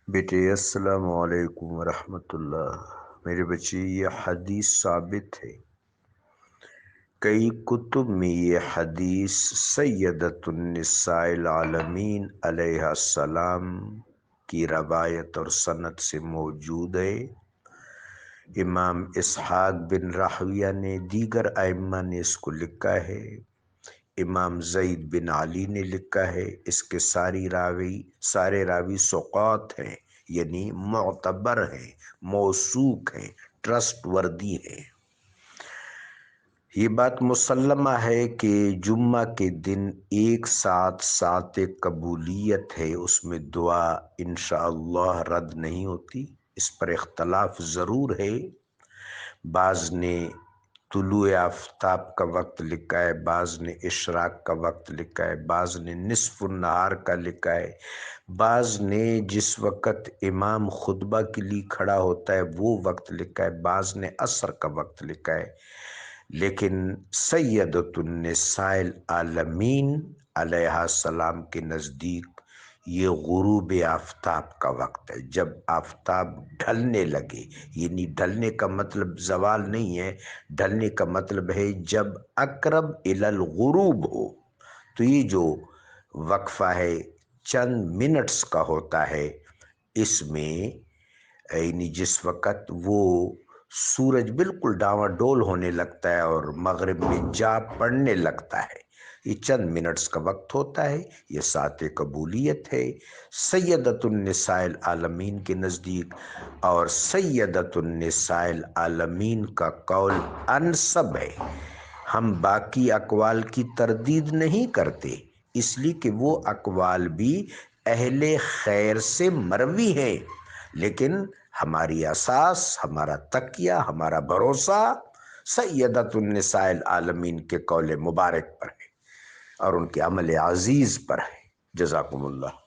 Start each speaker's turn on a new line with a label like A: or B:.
A: بیٹے السلام علیکم ورحمۃ اللہ۔ میرے بچے یہ حدیث ثابت ہے، کئی کتب میں یہ حدیث سیدۃ النساء العالمین علیہ السلام کی روایت اور سند سے موجود ہے۔ امام اسحاق بن راہویہ نے، دیگر ائمہ نے اس کو لکھا ہے۔ امام زید بن علی نے لکھا ہے۔ اس کے سارے راوی ثقات ہیں، یعنی معتبر ہیں، موثوق ہیں، ٹرسٹ وردی ہیں۔ یہ بات مسلمہ ہے کہ جمعہ کے دن ایک ساتھ قبولیت ہے، اس میں دعا انشاءاللہ رد نہیں ہوتی۔ اس پر اختلاف ضرور ہے، بعض نے طلوع آفتاب کا وقت لکھا ہے، بعض نے اشراق کا وقت لکھا ہے، بعض نے نصف النہار کا لکھا ہے، بعض نے جس وقت امام خطبہ کے لیے کھڑا ہوتا ہے وہ وقت لکھا ہے، بعض نے عصر کا وقت لکھا ہے۔ لیکن سیدۃ النساء العالمین علیہ السلام کے نزدیک یہ غروب آفتاب کا وقت ہے، جب آفتاب ڈھلنے لگے، یعنی ڈھلنے کا مطلب زوال نہیں ہے، ڈھلنے کا مطلب ہے جب اقرب الی الغروب ہو۔ تو یہ جو وقفہ ہے چند منٹس کا ہوتا ہے، اس میں یعنی جس وقت وہ سورج بالکل ڈاواں ڈول ہونے لگتا ہے اور مغرب میں جا پڑنے لگتا ہے، یہ چند منٹس کا وقت ہوتا ہے، یہ ساتھ قبولیت ہے سیدۃ النساء العالمین کے نزدیک۔ اور سیدۃ النساء العالمین کا قول انسب ہے، ہم باقی اقوال کی تردید نہیں کرتے، اس لیے کہ وہ اقوال بھی اہل خیر سے مروی ہیں، لیکن ہماری اساس، ہمارا تکیہ، ہمارا بھروسہ سیدۃ النساء العالمین کے قول مبارک پر ہے اور ان کے عمل عزیز پر ہے۔ جزاکم اللہ۔